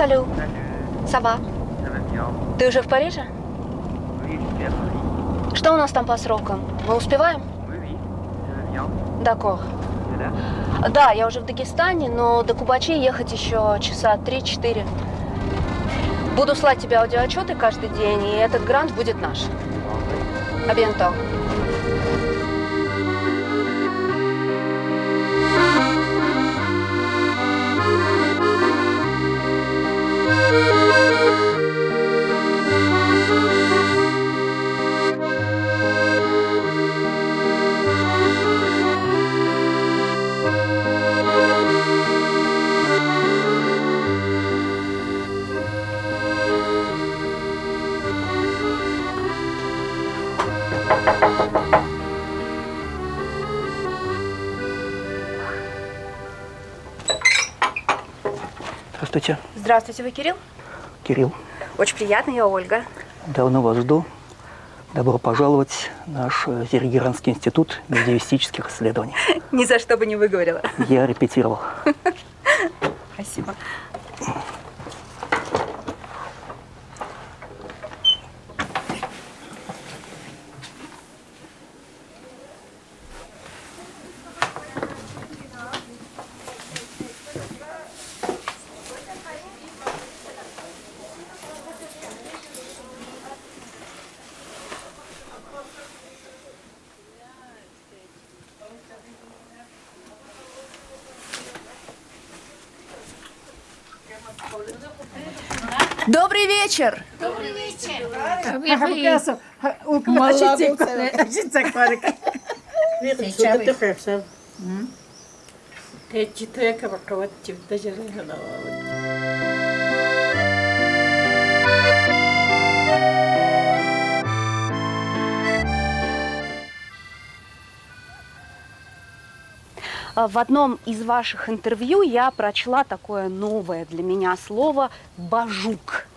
Салют. Сава. Ты уже в Париже? Что у нас там по срокам? Мы успеваем? Дакор. Да, я уже в Дагестане, но до Кубачи ехать еще часа 3-4. Буду слать тебе аудиоотчеты каждый день, и этот грант будет наш. Абьянто. Здравствуйте. Здравствуйте, вы Кирилл? Кирилл. Очень приятно, я Ольга. Давно вас жду. Добро пожаловать в наш Тегеранский институт медиевистических исследований. Ни за что бы не выговорила. Я репетировал. Спасибо. Добрый вечер! Добрый вечер. В одном из ваших интервью я прочла такое новое для меня слово «бажук».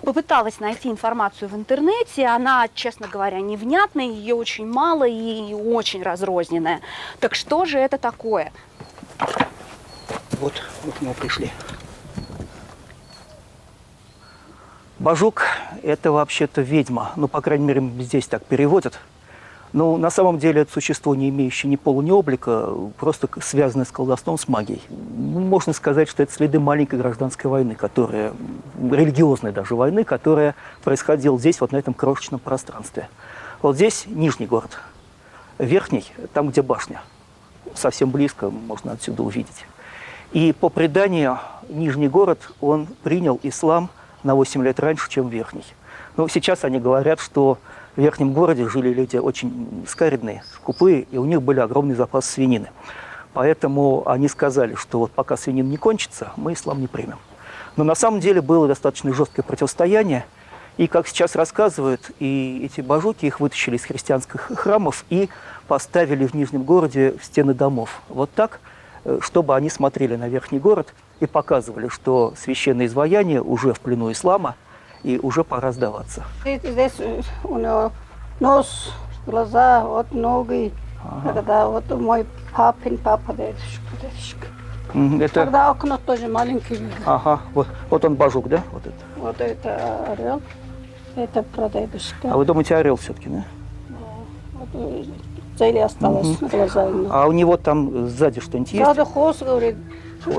Попыталась найти информацию в интернете, она, честно говоря, невнятная, ее очень мало и очень разрозненная. Так что же это такое? Вот мы пришли. Бажук – это вообще-то ведьма. Ну, по крайней мере, здесь так переводят. Но на самом деле это существо, не имеющее ни пола, ни облика, просто связанное с колдовством, с магией. Можно сказать, что это следы маленькой гражданской войны, религиозной даже войны, которая происходила здесь, вот на этом крошечном пространстве. Вот здесь нижний город, верхний, там, где башня. Совсем близко, можно отсюда увидеть. И по преданию, нижний город, он принял ислам на 8 лет раньше, чем верхний. Но сейчас они говорят, что в верхнем городе жили люди очень скаридные, скупые, и у них были огромные запасы свинины. Поэтому они сказали, что вот пока свинина не кончится, мы ислам не примем. Но на самом деле было достаточно жесткое противостояние. И, как сейчас рассказывают, и эти бажуки, их вытащили из христианских храмов и поставили в Нижнем городе в стены домов. Вот так, чтобы они смотрели на верхний город и показывали, что священное изваяние уже в плену ислама, и уже пора сдаваться. Здесь у него нос, глаза, вот ноги. Когда вот мой папа, дедушка. Это... Когда окна тоже маленькие. Ага, вот он бажук, да? Вот это. Вот это орел, это прадедушка. А вы думаете, орел все-таки, да? Вот цели осталось на глаза. А у него там сзади что-нибудь есть? Сзади хвост, говорит.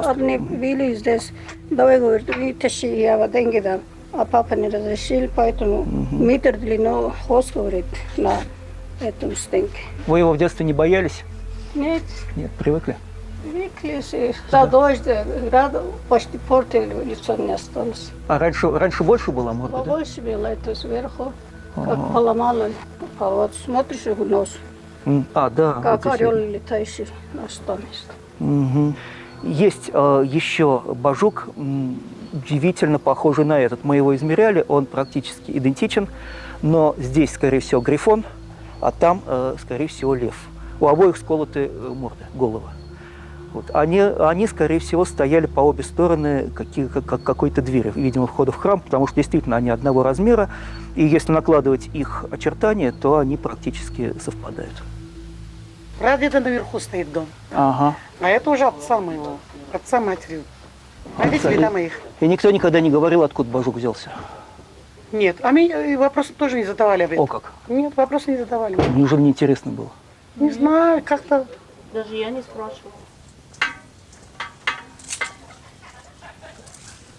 Одни били здесь. Давай, говорит, вытащи, я вот деньги дам. А папа не разрешил, поэтому метр длину хвост, говорит, на этом стенке. Вы его в детстве не боялись? Нет. Нет, привыкли? Привыкли. За дождь, град почти портили, лицо не осталось. А раньше больше было морда, да? Побольше было, это сверху, как поломало. Вот смотришь в нос, да. как вот орел летающий на стороне. Есть еще бажук, удивительно похожий на этот. Мы его измеряли, он практически идентичен, но здесь, скорее всего, грифон, а там, скорее всего, лев. У обоих сколоты морды, головы. Вот. Они, скорее всего, стояли по обе стороны какой-то двери, видимо, входа в храм, потому что действительно они одного размера, и если накладывать их очертания, то они практически совпадают. Прадеда наверху стоит дом. Ага. А это уже отца моего, отца матери. А ведь видно моих. И никто никогда не говорил, откуда бажук взялся. Нет, а мне вопросы тоже не задавали об этом. О как. Нет, вопросы не задавали. Неужели не интересно было? Не знаю, как-то... Даже я не спрашивала.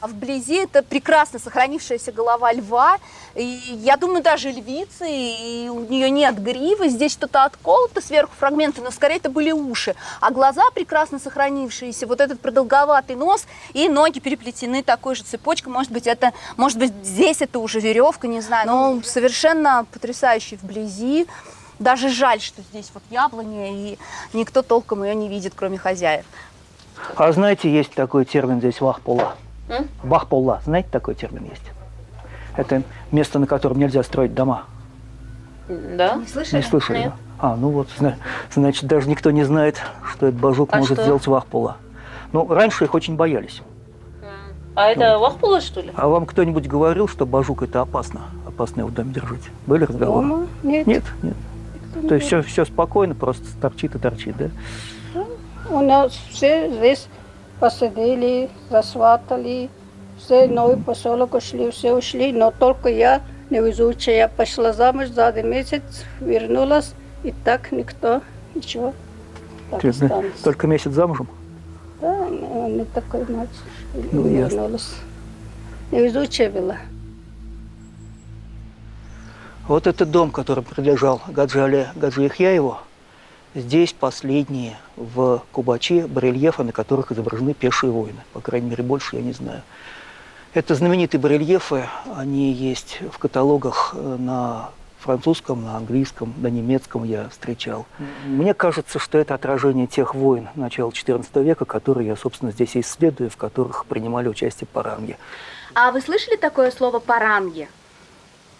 А вблизи это прекрасно сохранившаяся голова льва. И я думаю, даже львицы, и у нее нет гривы. Здесь что-то отколото сверху фрагменты, но скорее это были уши. А глаза прекрасно сохранившиеся, вот этот продолговатый нос и ноги переплетены такой же цепочкой. Может быть, здесь это уже веревка, не знаю. Но совершенно потрясающий вблизи. Даже жаль, что здесь вот яблоня, и никто толком ее не видит, кроме хозяев. А знаете, есть такой термин здесь вахпола. Вахпола, знаете, такой термин есть? Это место, на котором нельзя строить дома. Да? Не слышали? Не слышали? Нет. Да? Ну вот, значит, даже никто не знает, что этот бажук может что? сделать вахпола. Ну, раньше их очень боялись. А это вахпола, что ли? А вам кто-нибудь говорил, что бажук это опасно? Опасно его в доме держать? Были разговоры? Дома? Нет. Нет, нет. То есть все спокойно, просто торчит и торчит, да? У нас все здесь посадили, засватали, все новый поселок ушли, все ушли, но только я невезучая. Я пошла замуж за 1 месяц, вернулась, и так никто, ничего. Так Ты, осталось. только месяц замужем? Да, не такой ночь. Ну, ясно. Вернулась. Невезучая была. Вот этот дом, который принадлежал Гаджи Яхьяеву, здесь последние в Кубачи барельефы, на которых изображены пешие воины. По крайней мере, больше я не знаю. Это знаменитые барельефы, они есть в каталогах на французском, на английском, на немецком я встречал. Мне кажется, что это отражение тех войн начала XIV века, которые я, собственно, здесь и исследую, в которых принимали участие паранги. А вы слышали такое слово паранги?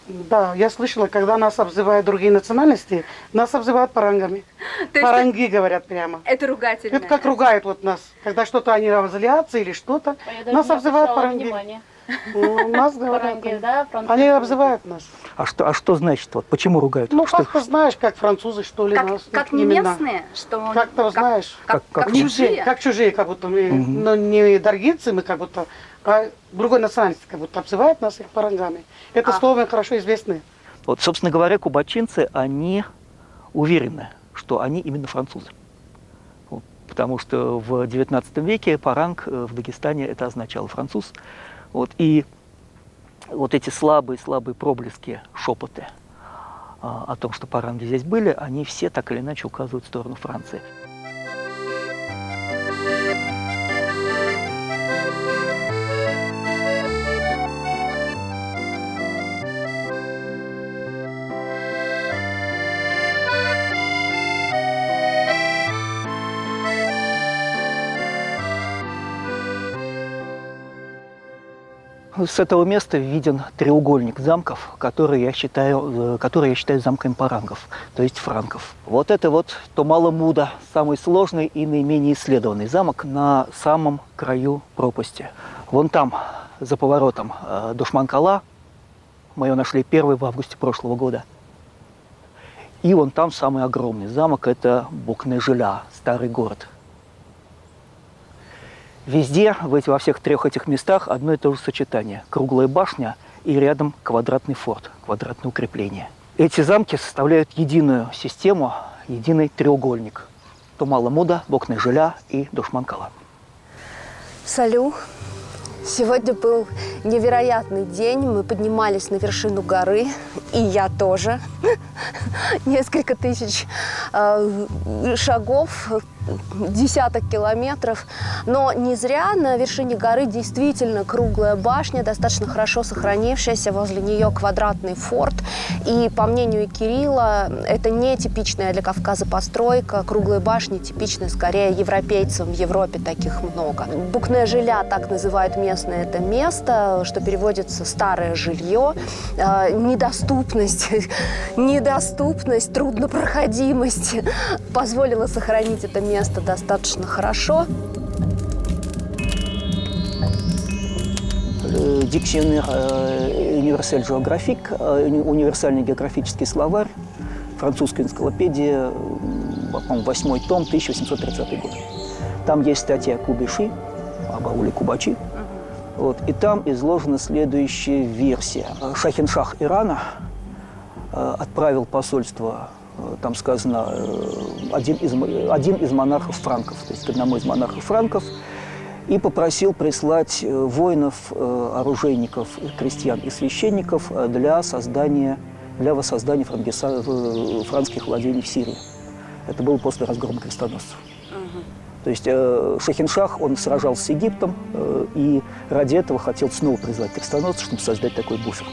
Да, я слышала, когда нас обзывают другие национальности, нас обзывают парангами. Паранги говорят прямо. Это ругательное. Это как ругают вот нас. Когда что-то они злятся или что-то, нас обзывают паранги. Нас говорят. Они обзывают нас. А что значит? Вот, почему ругают? Ну, Что- как-то знаешь, как французы, что ли, нас. Как не именно. местные, что Как-то знаешь. как Чужие, как чужие, как будто мы, но не даргинцы, мы как будто, а другой национальности, как будто обзывают нас их парангами. Это слово хорошо известно. Вот, собственно говоря, кубачинцы, они уверены, что они именно французы. Вот, потому что в XIX веке паранг в Дагестане это означало француз. Вот, и вот эти слабые проблески, шепоты о том, что паранги здесь были, они все так или иначе указывают в сторону Франции. С этого места виден треугольник замков, которые я считаю замками парангов, то есть франков. Вот это вот Томала-Муда, самый сложный и наименее исследованный замок на самом краю пропасти. Вон там, за поворотом, Душман-Кала, мы ее нашли первой в августе прошлого года. И вон там самый огромный замок, это Букне-Жиля, старый город. Везде, во всех 3 этих местах одно и то же сочетание. Круглая башня и рядом квадратный форт, квадратное укрепление. Эти замки составляют единую систему, единый треугольник. Томала-Муда, Букне-Жиля и Душман-Кала. Салю. Сегодня был невероятный день. Мы поднимались на вершину горы, и я тоже. Несколько тысяч шагов, десяток километров. Но не зря на вершине горы действительно круглая башня, достаточно хорошо сохранившаяся. Возле нее квадратный форт. И, по мнению Кирилла, это не типичная для Кавказа постройка. Круглые башни типичны скорее европейцам. В Европе таких много. Букне-Жиля, так называют местное это место, что переводится «старое жилье». Недоступность, труднопроходимость позволила сохранить это место достаточно хорошо. Дикционер универсаль географик, универсальный географический словарь, французская энциклопедия, по-моему, 8-й том, 1830 год. Там есть статья Кубиши, об ауле Кубачи. Вот, и там изложена следующая версия. Шахиншах Ирана отправил посольство, там сказано, один из монархов франков, то есть к одному из монархов франков, и попросил прислать воинов, оружейников, крестьян и священников для воссоздания франкских владений в Сирии. Это было после разгрома крестоносцев. То есть Шахиншах, он сражался с Египтом и ради этого хотел снова призвать крестоносцев, чтобы создать такой буфер.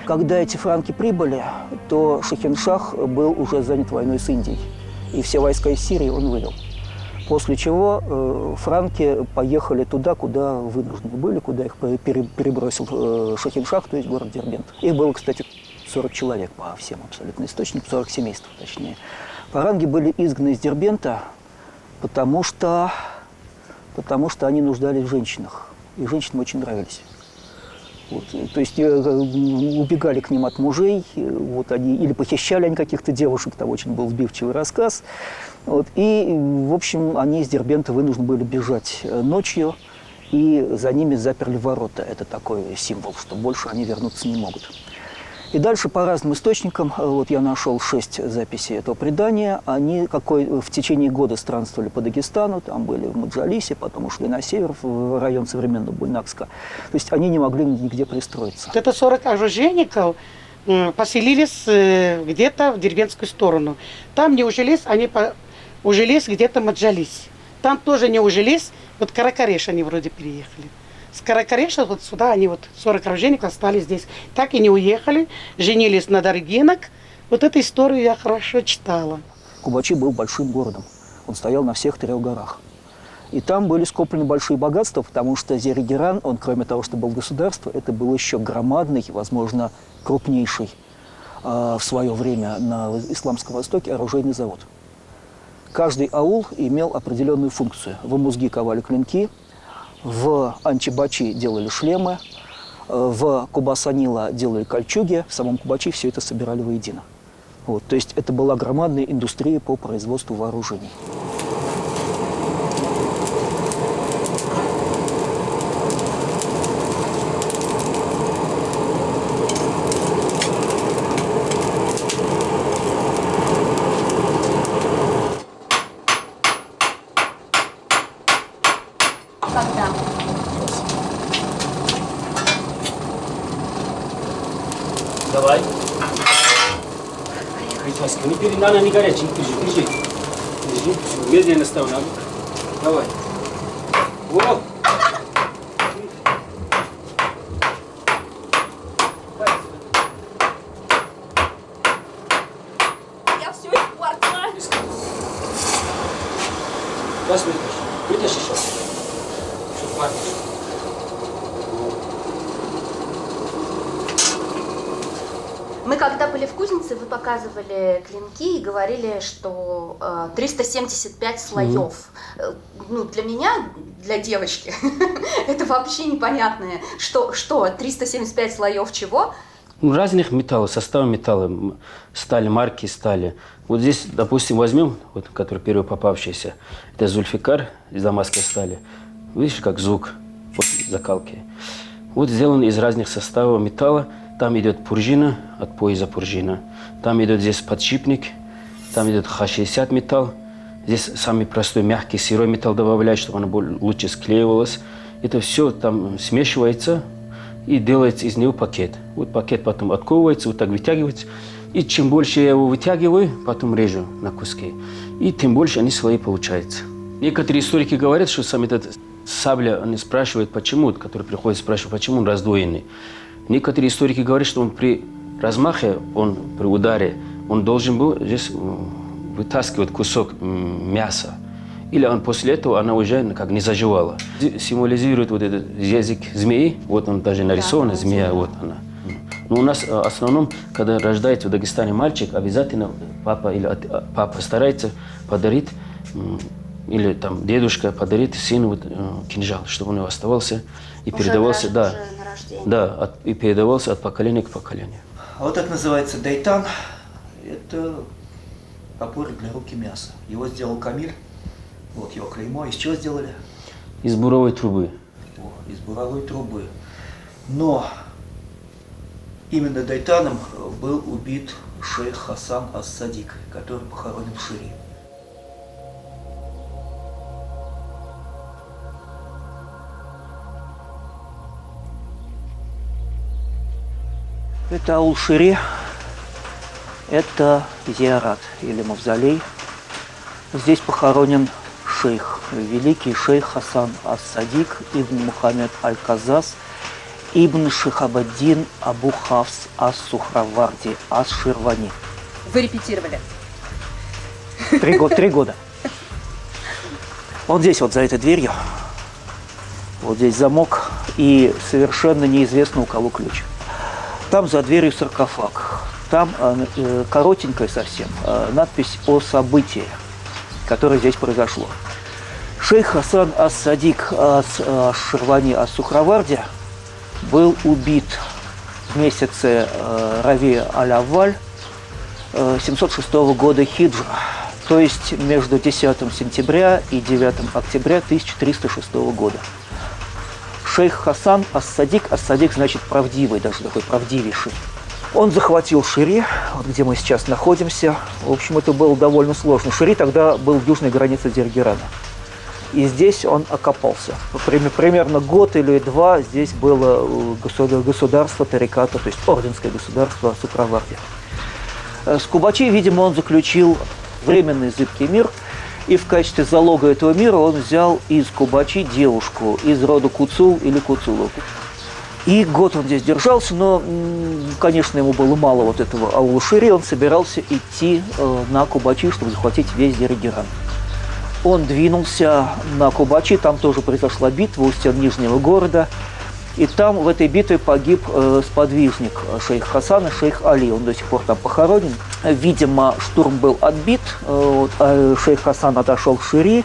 Когда эти франки прибыли, то Шахиншах был уже занят войной с Индией, и все войска из Сирии он вывел. После чего франки поехали туда, куда вынуждены были, куда их перебросил Шахиншах, то есть город Дербент. Их было, кстати, 40 человек по всем абсолютно источникам, 40 семейств точнее. Фаранги были изгнаны из Дербента, потому что они нуждались в женщинах, и женщинам очень нравились. Вот. То есть убегали к ним от мужей, вот они, или похищали они каких-то девушек, там очень был сбивчивый рассказ. Вот. И, в общем, они из Дербента вынуждены были бежать ночью, и за ними заперли ворота. Это такой символ, что больше они вернуться не могут. И дальше по разным источникам, вот я нашел 6 записей этого предания, они в течение года странствовали по Дагестану, там были в Маджалисе, потом ушли на север, в район современного Буйнакска. То есть они не могли нигде пристроиться. Вот это 40 оружейников поселились где-то в дербентскую сторону. Там не ужились, они ужились где-то в Маджалисе. Там тоже не ужились, вот Каракареш они вроде переехали. С Каракареша вот сюда они вот 40 оружейников остались здесь. Так и не уехали, женились на даргинок. Вот эту историю я хорошо читала. Кубачи был большим городом. Он стоял на всех 3 горах. И там были скоплены большие богатства, потому что Зеригеран, он, кроме того, что был государство, это был еще громадный, возможно, крупнейший в свое время на Исламском Востоке оружейный завод. Каждый аул имел определенную функцию. В Амузги ковали клинки, в Анчибачи делали шлемы, в Кубасанила делали кольчуги, в самом Кубачи все это собирали воедино. Вот, то есть это была громадная индустрия по производству вооружений. Давай. Васька, она не горячая, держи. Держи, все, медленно ставь на бок. Давай. Вот. Я все испортила. Сейчас вытащи сейчас. Чтобы хватит. Мы когда были в кузнице, вы показывали клинки и говорили, что 375 слоев. Ну, для меня, для девочки, это вообще непонятное. Что 375 слоев чего? Разных металлов, состава металла, стали, марки стали. Вот здесь, допустим, возьмем, вот, который первый попавшийся, это Зульфикар из дамасской стали. Видишь, как звук вот, закалки. Вот сделан из разных составов металла. Там идет пружина, от пояса пружина. Там идет здесь подшипник, там идет Х60 металл. Здесь самый простой, мягкий, сырой металл добавляют, чтобы оно лучше склеивалось. Это все там смешивается и делается из него пакет. Вот пакет потом отковывается, вот так вытягивается. И чем больше я его вытягиваю, потом режу на куски. И тем больше они слои получаются. Некоторые историки говорят, что сам этот сабля, они спрашивают, почему, который приходит спрашивать, почему он раздвоенный. Некоторые историки говорят, что он при размахе, при ударе, он должен был здесь вытаскивать кусок мяса. Или он после этого она уже как не заживала. Символизирует вот этот язык змеи, вот он даже нарисован, змея, вот она. Но у нас в основном, когда рождается в Дагестане мальчик, обязательно папа старается подарить, или там дедушка подарит сыну вот, кинжал, чтобы он его оставался и передавался, и передавался от поколения к поколению. А вот так называется дайтан. Это топор для рубки мяса. Его сделал Камиль. Вот его клеймо. Из чего сделали? Из буровой трубы. Из буровой трубы. Но именно Дайтаном был убит шейх Хасан ас-Садик, который похоронен в Шире. Это Аул-Шире, это зиарат или мавзолей. Здесь похоронен шейх, великий шейх Хасан ас-Садик, ибн Мухаммед аль-Казас, ибн Шихабаддин Абу Хафс ас-Сухраварди ас-Ширвани. Вы репетировали? 3 года. Вот здесь, вот за этой дверью, вот здесь замок, и совершенно неизвестно, у кого ключ. Там за дверью саркофаг. Там коротенькая совсем надпись о событии, которое здесь произошло. Шейх Хасан ас-Садик ас-Ширвани ас-Сухраварди был убит в месяце Рави аль-Авваль 706 года хиджра, то есть между 10 сентября и 9 октября 1306 года. Шейх Хасан ас-Садик, ас-Садик значит правдивый, даже такой правдивейший. Он захватил Шире, вот где мы сейчас находимся. В общем, это было довольно сложно. Шире тогда был южной границей Дергерана. И здесь он окопался. Примерно год или два здесь было государство Тариката, то есть орденское государство Сухраварди. С Кубачи, видимо, он заключил временный зыбкий мир. И в качестве залога этого мира он взял из Кубачи девушку из рода Куцул или Куцулов. И год он здесь держался, но, конечно, ему было мало вот этого Аул-Шире. Он собирался идти на Кубачи, чтобы захватить весь Дергеран. Он двинулся на Кубачи, там тоже произошла битва у стен Нижнего города. И там в этой битве погиб сподвижник шейх Хасана, шейх Али. Он до сих пор там похоронен. Видимо, штурм был отбит. Шейх Хасан отошел к Шире.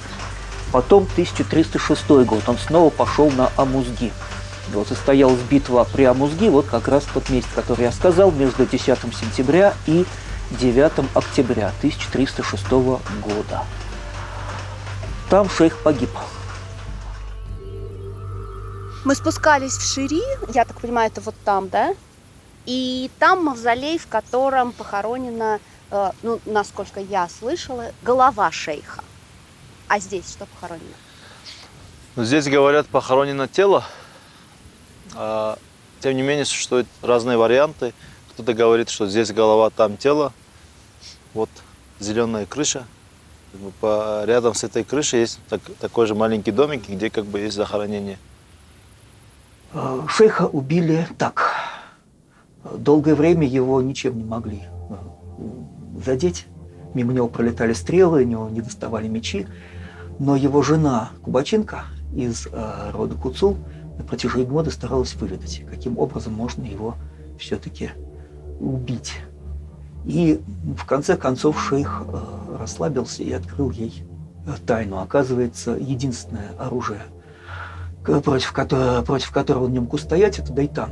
Потом 1306 год. Он снова пошел на Амузги. Вот состоялась битва при Амузги, вот как раз тот месяц, который я сказал, между 10 сентября и 9 октября 1306 года. Там шейх погиб. Мы спускались в Шири, я так понимаю, это вот там, да? И там мавзолей, в котором похоронена, ну, насколько я слышала, голова шейха. А здесь что похоронено? Ну, здесь, говорят, похоронено тело. Тем не менее, существуют разные варианты. Кто-то говорит, что здесь голова, там тело. Вот зеленая крыша. Рядом с этой крышей есть такой же маленький домик, где как бы есть захоронение. Шейха убили так. Долгое время его ничем не могли задеть. Мимо него пролетали стрелы, у него не доставали мечи. Но его жена Кубаченко из рода Куцул на протяжении года старалась выведать, каким образом можно его все-таки убить. И в конце концов шейх расслабился и открыл ей тайну. Оказывается, единственное оружие, против которого он не мог устоять, это дайтан.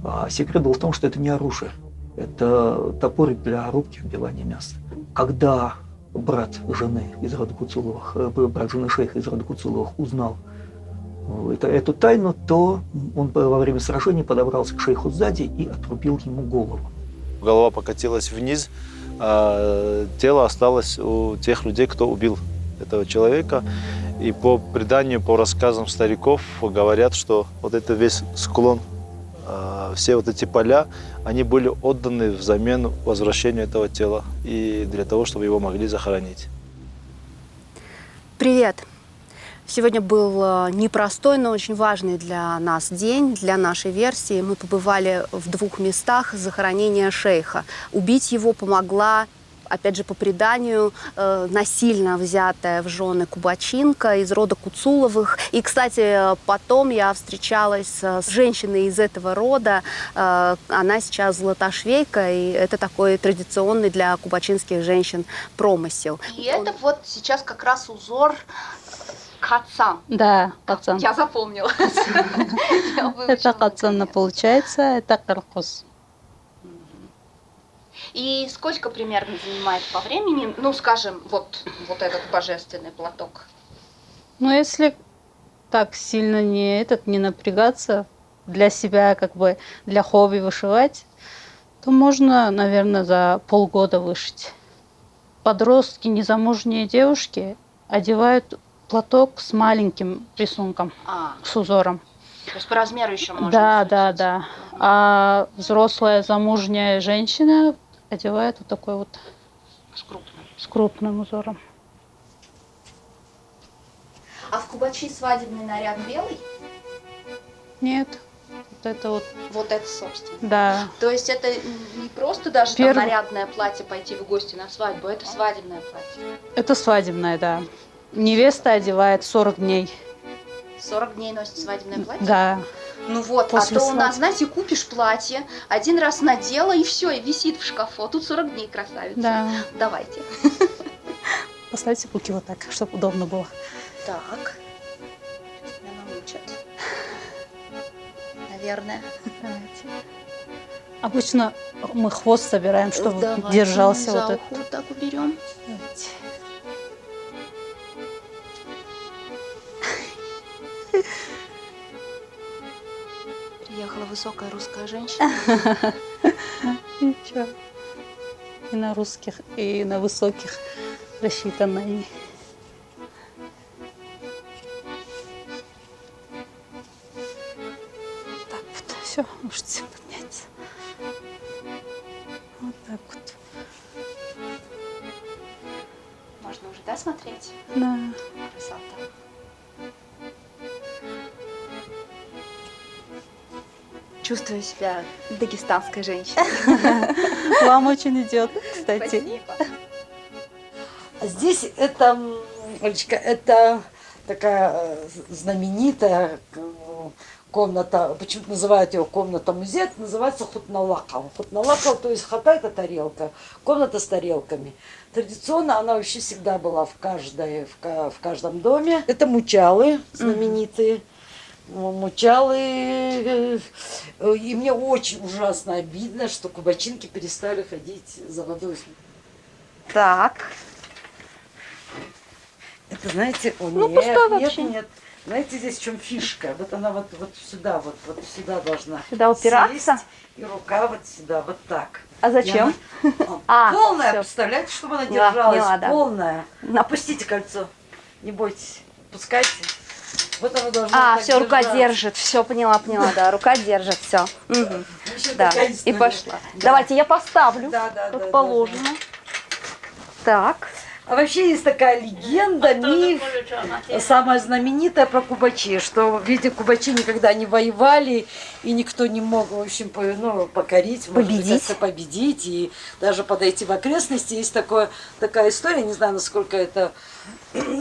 А секрет был в том, что это не оружие. Это топорик для рубки, отбивания мяса. Когда брат жены из рода Куцуловых, брат жены шейха из рода Куцуловых узнал эту тайну, то он во время сражения подобрался к шейху сзади и отрубил ему голову. Голова покатилась вниз, а тело осталось у тех людей, кто убил этого человека. И по преданию, по рассказам стариков говорят, что вот это весь склон, все вот эти поля, они были отданы взамен возвращению этого тела и для того, чтобы его могли захоронить. Привет! Сегодня был непростой, но очень важный для нас день, для нашей версии. Мы побывали в 2 местах захоронения шейха. Убить его помогла, опять же, по преданию, насильно взятая в жены Кубаченко из рода Куцуловых. И, кстати, потом я встречалась с женщиной из этого рода. Она сейчас золотошвейка, и это такой традиционный для кубачинских женщин промысел. И это вот сейчас как раз узор Хатсан. Да, Хатсан. Я запомнила. Это Хатсан получается, это кархус. И сколько примерно занимает по времени, ну, скажем, вот этот божественный платок? Ну, если так сильно не напрягаться для себя, как бы для хобби вышивать, то можно, наверное, за полгода вышить. Подростки, незамужние девушки одевают платок с маленьким рисунком, с узором. То есть по размеру еще можно. Да. А взрослая замужняя женщина одевает вот такой вот с крупным узором. А в Кубачи свадебный наряд белый? Нет, вот это вот, Вот это, собственно. да. То есть это не просто даже Первый- там нарядное платье пойти в гости на свадьбу, это свадебное платье. Это свадебное, да. Невеста одевает 40 дней. 40 дней носит свадебное платье? Да. Ну вот, После а то у нас, свадьбы. знаете, купишь платье, один раз надела и все, и висит в шкафу. А тут 40 дней, красавица. Да. Давайте. Поставьте руки вот так, чтобы удобно было. Так. Меня научат. Наверное. Давайте. Обычно мы хвост собираем, чтобы Давайте держался за вот ухо этот. вот так уберем. Давайте. Приехала высокая русская женщина. Ничего. И на русских, и на высоких рассчитано. И... Так вот, все, можете подняться. Вот так вот. Можно уже, да, смотреть? Да. Красота. Чувствую себя дагестанской женщиной. Вам очень идет, кстати. Спасибо. Здесь это, Олечка, это такая знаменитая комната, почему-то называют ее комната-музей, это называется хутналакал. Хутналакал, то есть хата – это тарелка, комната с тарелками. Традиционно она вообще всегда была в каждом доме. Это мучалы знаменитые. Мучалы. И мне очень ужасно обидно, что кубачинки перестали ходить за водой. Так. Это, знаете, Ну, пустой вообще. Нет. Знаете, здесь в чем фишка? Вот она вот сюда, вот сюда должна Сюда упираться? сесть, и рука вот сюда, вот так. А зачем? И она- полная, всё. представляете, чтобы она Поняла, держалась, поняла, да. полная. Опустите кольцо, не бойтесь, пускайте. Вот она должна А, так все, рука держаться. держит. Все, поняла, да. Рука держит, все. Еще Да, такая и история. пошла. Да. Давайте я поставлю, Да, как положено. Так. А вообще есть такая легенда, миф, самая знаменитая про кубачи, что, видите, кубачи никогда не воевали, и никто не мог, в общем, покорить, может быть, Победить. как-то победить, и даже подойти в окрестности. Есть такая история, не знаю, насколько это,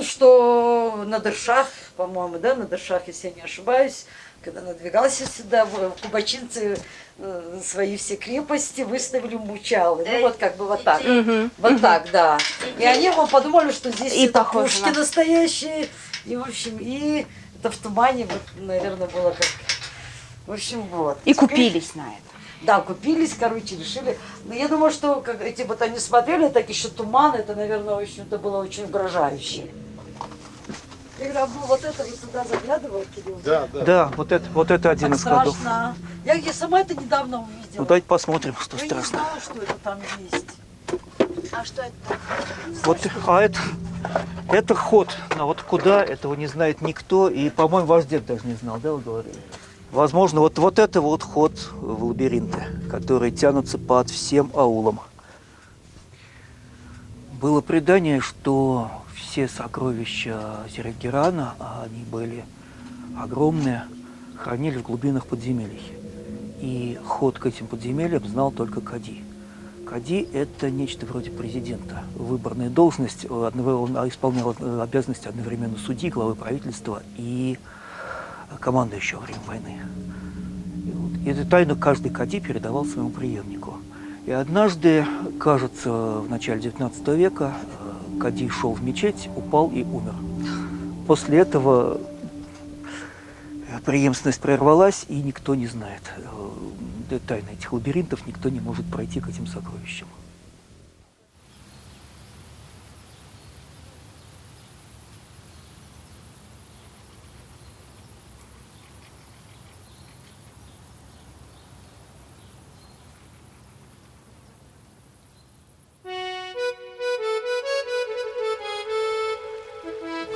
что Надыршах, по-моему, да, Надыршах, если я не ошибаюсь, когда надвигался сюда, кубачинцы свои все крепости выставили мучалы. Ну вот как бы вот так. Вот так, да. И они подумали, что здесь И это похоже пушки на- настоящие. И, в общем, и это в тумане, вот, наверное, было как... В общем, вот. И Теперь- купились на это. Да, купились, короче, решили. Но я думаю, что как эти вот они смотрели, так еще туман, это, наверное, в общем-то было очень угрожающе. Ты когда был вот это, вот сюда заглядывал, Кирилл? Да. Да, вот это один Так из ходов. страшно. Я сама это недавно увидела. Ну давайте посмотрим, что Я не страшно. знала, что это там есть. А что это? Вот, это ход, но вот куда, этого не знает никто, и, по-моему, ваш дед даже не знал, да, вы говорили? Возможно, вот это вот ход в лабиринты, которые тянутся под всем аулом. Было предание, что все сокровища Зерегерана, а они были огромные, хранили в глубинах подземелий. И ход к этим подземельям знал только Кади. Кади – это нечто вроде президента. Выборная должность, он исполнял обязанности одновременно судьи, главы правительства и командующего во время войны. И эту тайну каждый Кади передавал своему преемнику. И однажды, кажется, в начале 19 века Кади шел в мечеть, упал и умер. После этого преемственность прервалась, и никто не знает тайны этих лабиринтов, никто не может пройти к этим сокровищам.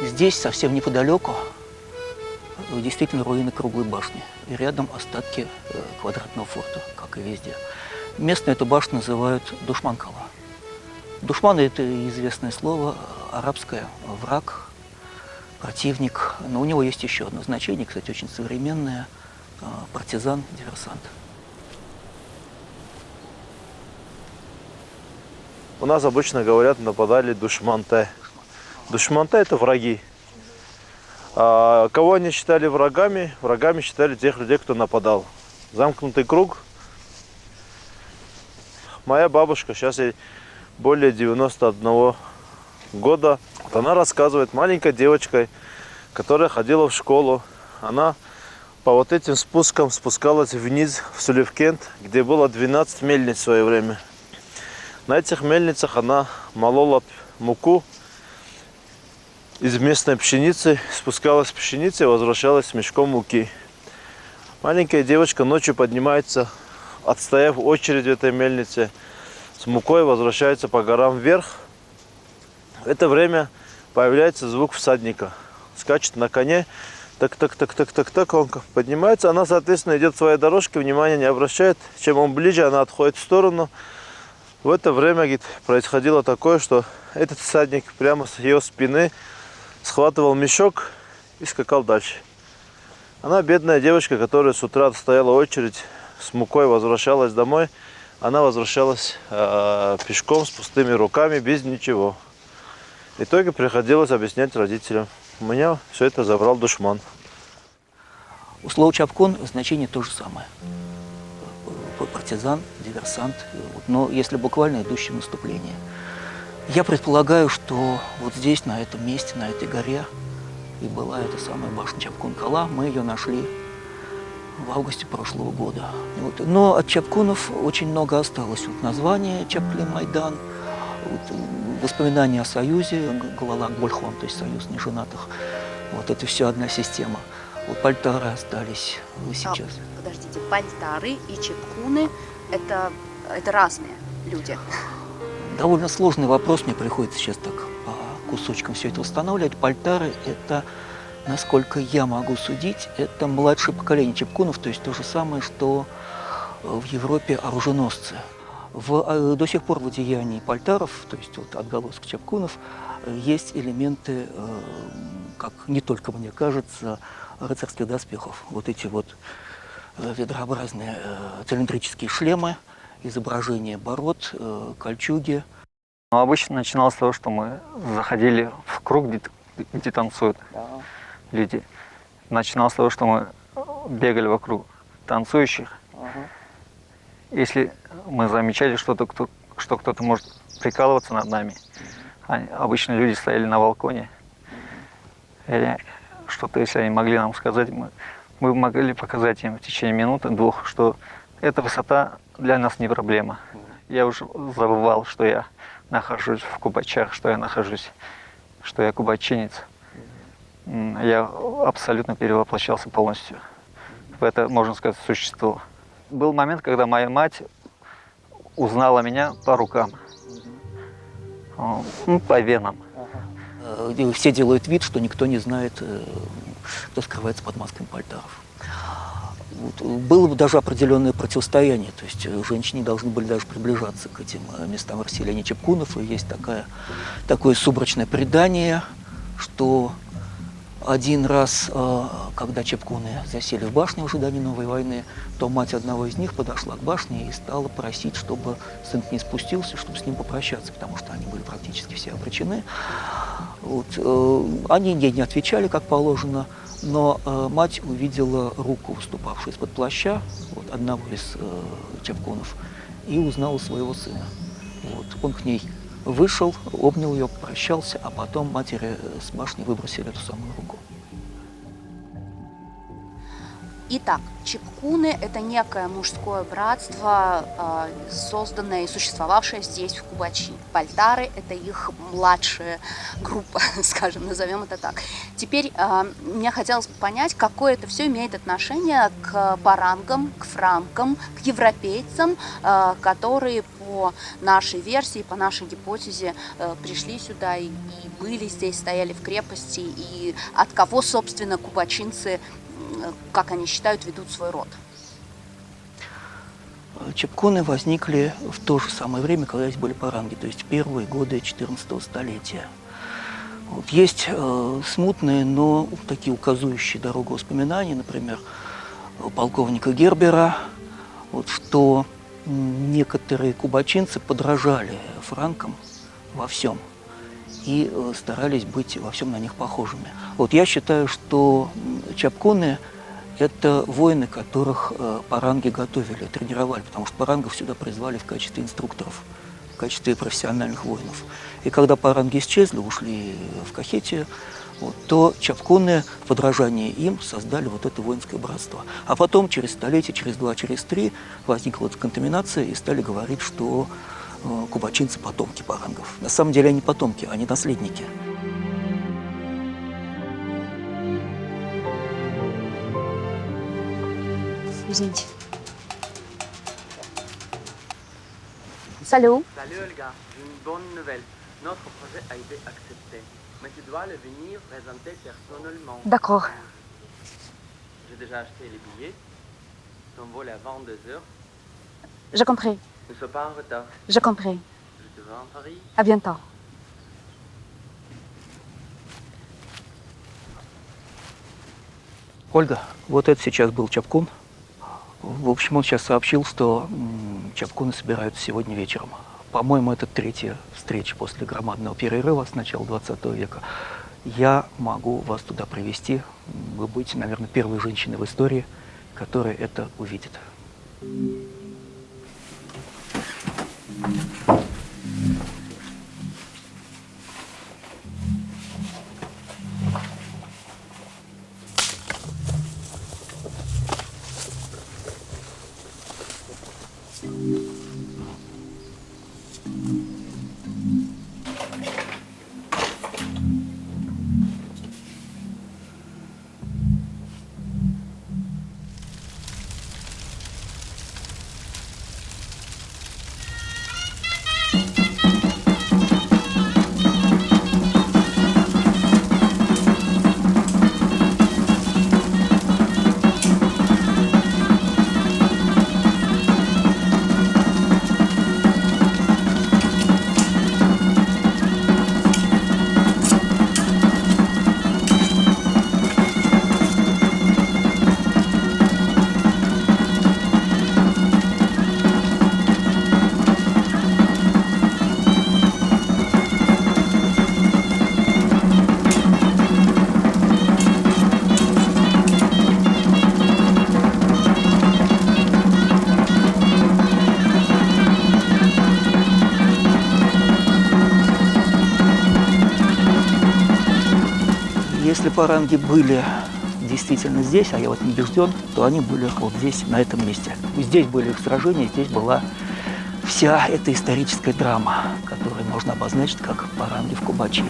Здесь, совсем неподалеку, действительно руины круглой башни. И рядом остатки квадратного форта, как и везде. Местные эту башню называют Душман-Кала. Душман – это известное слово, арабское, враг, противник. Но у него есть еще одно значение, кстати, очень современное – партизан, диверсант. У нас обычно говорят, нападали душманте. Душманте – это враги. А кого они считали врагами? Врагами считали тех людей, кто нападал. Замкнутый круг. Моя бабушка, сейчас ей более 91 года. Вот она рассказывает, маленькой девочкой, которая ходила в школу, она по вот этим спускам спускалась вниз в Сулевкент, где было 12 мельниц в свое время. На этих мельницах она молола муку из местной пшеницы, спускалась в пшеницу и возвращалась с мешком муки. Маленькая девочка ночью поднимается, отстояв очередь в этой мельнице, с мукой возвращается по горам вверх. В это время появляется звук всадника. Скачет на коне, так, он поднимается. Она, соответственно, идет своей дорожкой, внимания не обращает. Чем он ближе, она отходит в сторону. В это время, говорит, происходило такое, что этот всадник прямо с ее спины схватывал мешок и скакал дальше. Она, бедная девочка, которая с утра стояла очередь, с мукой возвращалась домой. Она возвращалась пешком, с пустыми руками, без ничего. В итоге приходилось объяснять родителям. У меня все это забрал душман. У слова «чапкун» значение то же самое. Партизан, диверсант, но если буквально идущий в наступление. Я предполагаю, что вот здесь, на этом месте, на этой горе, и была эта самая башня Чапкун-Кала. Мы ее нашли в августе прошлого года. Вот. Но от чапкунов очень много осталось. Вот название Чаплин-Майдан, вот, воспоминания о союзе, Галалак-Бульхон, то есть союз неженатых. Вот это все одна система. Вот пальтары остались сейчас. Подождите, пальтары и чепкуны это разные люди. Довольно сложный вопрос, мне приходится сейчас так по кусочкам все это устанавливать. Пальтары – это, насколько я могу судить, это младшее поколение чепкунов, то есть то же самое, что в Европе оруженосцы. До сих пор в одеянии пальтаров, то есть вот отголосок чепкунов, есть элементы, как не только мне кажется, рыцарских доспехов. Вот эти вот ведрообразные цилиндрические шлемы, изображения бород, кольчуги. Ну, обычно начиналось с того, что мы заходили в круг, где танцуют люди. Начиналось с того, что мы бегали вокруг танцующих. Если мы замечали, что кто-то может прикалываться над нами, обычно люди стояли на балконе. Или что-то, если они могли нам сказать, мы могли показать им в течение минуты-двух, что эта высота для нас не проблема. Я уже забывал, что я нахожусь в Кубачах, что я кубачинец. Я абсолютно перевоплощался полностью в это, можно сказать, существо. Был момент, когда моя мать узнала меня по рукам, по венам. Все делают вид, что никто не знает, кто скрывается под масками пальтаров. Вот. Было бы даже определенное противостояние, то есть женщины должны были даже приближаться к этим местам расселения чепкунов. И есть такое субрачное предание, что один раз, когда чепкуны засели в башне в ожидании новой войны, то мать одного из них подошла к башне и стала просить, чтобы сын не спустился, чтобы с ним попрощаться, потому что они были практически все обречены. Вот. Они ей не отвечали, как положено, но мать увидела руку, выступавшую из-под плаща вот, одного из чепкунов, и узнала своего сына. Вот. Он к ней вышел, обнял ее, попрощался, а потом матери с башни выбросили эту самую руку. Итак, чепкуны – это некое мужское братство, созданное и существовавшее здесь, в Кубачи. Пальтары – это их младшая группа, скажем, назовем это так. Теперь мне хотелось бы понять, какое это все имеет отношение к парангам, к франкам, к европейцам, которые по нашей версии, по нашей гипотезе, пришли сюда и были здесь, стояли в крепости, и от кого, собственно, кубачинцы, как они считают, ведут свой род? Чепконы возникли в то же самое время, когда здесь были паранги, то есть в первые годы 14 столетия. Вот есть смутные, но такие указывающие дорогу воспоминания, например, у полковника Гербера, вот, что некоторые кубачинцы подражали франкам во всем и старались быть во всем на них похожими. Вот я считаю, что чапконы – это воины, которых паранги готовили, тренировали, потому что парангов сюда призвали в качестве инструкторов, в качестве профессиональных воинов. И когда паранги исчезли, ушли в Кахетию, вот, то чапконы в подражании им создали вот это воинское братство. А потом, через столетие, через 2, через 3, возникла эта контаминация, и стали говорить, что кубачинцы – потомки парангов. На самом деле они потомки, они наследники. Извините. Салют. Salut Olga, j'ai une bonne nouvelle. Notre projet a été accepté. Mais tu dois le venir présenter personnellement. D'accord. J'ai déjà acheté les billets. Ton vol est à 22h. J'ai compris. Ne sois pas en retard. J'ai compris. Je te vois en Paris. À bientôt. Ольга, вот это сейчас был чапкун. В общем, он сейчас сообщил, что чапкуны собираются сегодня вечером. По-моему, это 3-я встреча после громадного перерыва с начала 20 века. Я могу вас туда привести. Вы будете, наверное, первой женщиной в истории, которая это увидит. Если паранги были действительно здесь, а я в этом убежден, то они были вот здесь, на этом месте. Здесь были их сражения, здесь была вся эта историческая драма, которую можно обозначить как паранги в Кубачи.